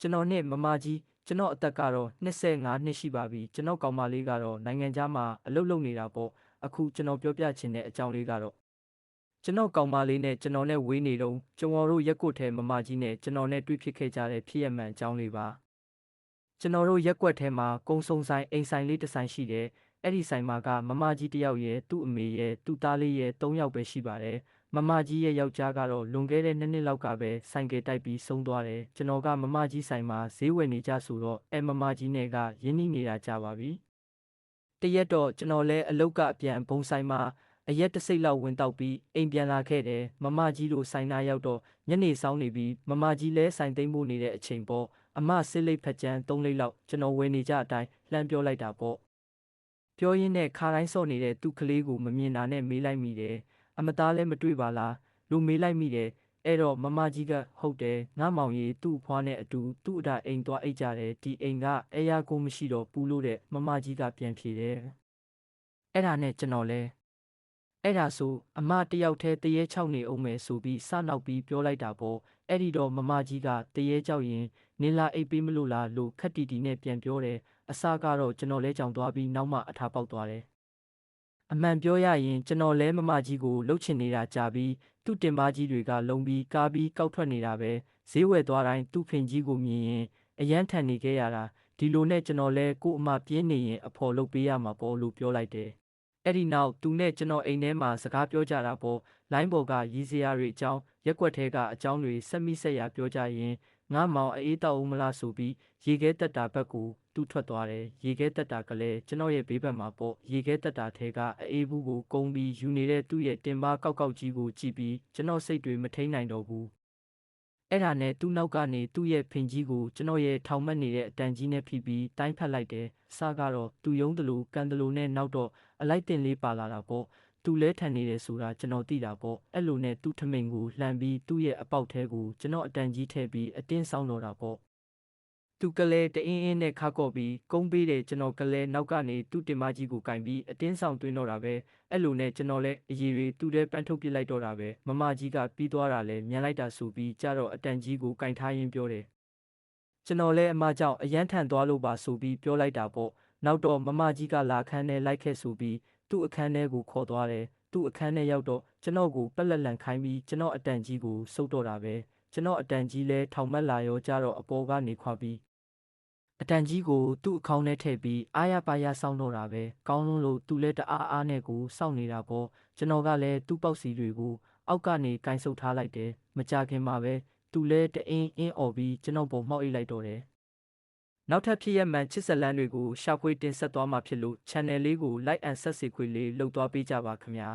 ကျွန်တော်နဲ့မမကြီးကျွန်တော်အသက်ကတော့25နှစ်ရှိပါပြီကျွန်တော်ကောင်မလေးကတော့နိုင်ငံခြားမှာအလုပ်လုပ်နေတာပေါ့အခုကျွန်တော်ပြောပြချင်တဲ့အကြောင်းလေးကတော့ကျွန်တော်ကောင်မလေးနဲ့ကျွန်တော်နဲ့ဝေးနေတော့ကျွန်တော်တို့ရက်ကွက်ထဲမမကြီးနဲ့ကျွန်တော်နဲ့တွေ့ဖြစ်ခဲ့ကြတဲ့ဖြစ်ရမှန်အကြောင်းလေးပါကျွန်တော်တို့ရက်ကွက်ထဲမှာကုန်းစုံဆိုင်အိမ်ဆိုင်လေးတစ်ဆိုင်ရှိတယ်အဲ့ဒီဆိုင်မှာကမမကြီးတစ်ယောက်ရဲ့သူ့အမေရဲ့သူ့သားလေးရဲ့3ယောက်ပဲရှိပါတယ်မမကြီးရဲ့ယောက်ျားကတော့လွန်ခဲ့တဲ့2နှစ်လောက်ကပဲဆိုင်ကယ်တိုက်ပြီးဆုံးသွားတယ်ကျွန်တော်ကမမကြီးဆိုင်မှာဈေးဝယ်နေကြဆိုတော့မမကြီးနဲ့ကရင်းနှီးနေတာကြပါပြီတရက်တော့ကျွန်တော်လဲအလုတ်ကအပြန်ဘုံဆိုင်မှာအရက်တစ်စိတ်လောက်ဝင်တောက်ပြီးအိမ်ပြန်လာခဲ့တယ်မမကြီးတို့ဆိုင်နာရောက်တော့ညနေဆောင်နေပြီးမမကြီးလဲဆိုင်သိမ်းဖို့နေတဲ့အချိန်ပေါ့အမစစ်လိပ်ဖက်ချမ်း3လိပ်လောက်ကျွန်တော်ဝယ်နေကြအတိုင်းလှမ်းပြောလိုက်တာပေါ့ပြောရင်းနဲ့ခါတိုင်းစော့နေတဲ့သူ့ကလေးကိုမမြင်တာနဲ့မေးလိုက်မိတယ်အမသားလည်းမတွေ့ပါလားလို့မေးလိုက်မိတယ်အဲ့တော့မမကြီးကဟုတ်တယ်ငါမောင်ကြီးသူ့ဖွားနဲ့အတူသူ့အတာအိမ်သွားအိတ်ကြတယ်ဒီအိမ်ကအဲရကိုမရှိတော့ဘူးလို့တဲ့မမကြီးကပြန်ဖြေတယ်အဲ့ဒါနဲ့ကျွန်တော်လဲအဲ့ဒါဆိုအမတယောက်တည်းတရေ6နေအောင်မယ်ဆိုပြီးစနောက်ပြီးပြောလိုက်တာပေါ့အဲ့ဒီတော့မမကြီးကတရေကြောက်ရင်နင်လာအိတ်ပေးမလို့လားလို့ခက်တီတီနဲ့ပြန်ပြောတယ်အစကတော့ကျွန်တော်လဲကြောင်သွားပြီးနောက်မှအထားပေါက်သွားတယ်အမှန်ပြောရရင်ကျွန်တော်လဲမမကြီးကိုလှုပ်ချင်နေတာကြာပြီးသူ့တင်ပါကြီးတွေကလုံပြီးကားပြီးကောက်ထွက်နေတာပဲဈေးဝယ်သွားတိုင်းသူ့ဖင်ကြီးကိုမြင်ရင်အယမ်းထန်နေခဲ့ရတာဒီလိုနဲ့ကျွန်တော်လဲကို့အမပြင်းနေရင်အဖော်လုပ်ပေးရမှာပေါ့လို့ပြောလိုက်တယ်အဲ့ဒီနောက်သူနဲ့ကျွန်တော်အိမ်ထဲမှာစကားပြောကြတာပေါ့လိုင်းပေါ်ကရည်စရာတွေအကြောင်းရက်ွက်ထဲကအကြောင်းတွေဆက်မိဆက်ရပြောကြရင်ငါမောင်အေးတောက်ဦးမလားဆိုပြီးရေခဲတက်တာဘက်ကိုသူ့ထွက်သွားတယ်ရေခဲတက်တာကလည်းကျွန်တော်ရဲ့ဘေးဘက်မှာပေါ့ရေခဲတက်တာထဲကအေးဘူးကိုကုန်းပြီးယူနေတဲ့သူ့ရဲ့တင်ပါကောက်ကောက်ကြီးကိုကြည့်ပြီးကျွန်တော်စိတ်တွေမထိန်နိုင်တော့ဘူးအဲ့ဒါနဲ့သူ့နောက်ကနေသူ့ရဲ့ဖင်ကြီးကိုကျွန်တော်ရဲ့ထောင်မက်နေတဲ့အတန်ကြီးနဲ့ဖိပြီးတိုင်းဖက်လိုက်တယ်စကတော့သူယုံတလူကန်တလူနဲ့နောက်တော့အလိုက်တင်လေးပါလာတာပေါ့သူလဲထန်နေတယ်ဆိုတာကျွန်တော်သိတာပေါ့အဲ့လိုနဲ့သူ့ထမိန်ကိုလှန်ပြီးသူ့ရဲ့အပေါက်ထဲကိုကျွန်တော်အတန်ကြီးထည့်ပြီးအတင်းဆောင်တော့တာပေါ့သူကလေးတအင်းအင်းနဲ့ခါကော့ပြီးကုန်းပေးတယ်ကျွန်တော်ကလေးနောက်ကနေသူ့တင်မကြီးကိုကင်ပြီးအတင်းဆောင်သွင်းတော့တာပဲအဲ့လိုနဲ့ကျွန်တော်လည်းအရီတွေသူ့ထဲပန်းထုတ်ပစ်လိုက်တော့တာပဲမမကြီးကပြီးသွားတာလဲမြန်လိုက်တာဆိုပြီးကြတော့အတန်ကြီးကိုကင်ထားရင်းပြောတယ်ကျွန်တော်လဲအမကြောင့်အရန်ထန်သွားလို့ပါဆိုပြီးပြောလိုက်တာပေါ့နောက်တော့မမကြီးကလာခန်းထဲလိုက်ခဲ့ဆိုပြီးသူ့အခန်းထဲကိုခေါ်သွားတယ်သူ့အခန်းထဲရောက်တော့ကျွန်တော်ကိုပက်လက်လန်ခိုင်းပြီးကျွန်တော်အတန်ကြီးကိုစုပ်တော့တာပဲကျွန်တော်အတန်ကြီးလဲထောင်မက်လာရောကြတော့အပေါ်ကနေခွာပြီးအတန်ကြီးကိုသူ့အခေါင်းထဲထည့်ပြီးအားရပါရစောင်းတော့တာပဲကောင်းလို့သူလဲတအားအားနဲ့ကိုစောင့်နေတာပေါ့ကျွန်တော်ကလည်းသူ့ပေါက်စီတွေကိုအောက်ကနေကင်ဆုပ်ထားလိုက်တယ်မကြခင်မှာပဲသူလဲတအင်းအင်းអော်ပြီးကျွန်တော်ပုံမှောက်အိတ်လိုက်တော့တယ်နောက်ထပ်ဖြစ်ရမှန်ချစ်ဇလန်းတွေကိုရှာဖွေတင်ဆက်သွားမှာဖြစ်လို့ channel လေးကို like and subscribe လေးလုပ်သွားပေးကြပါခင်ဗျာ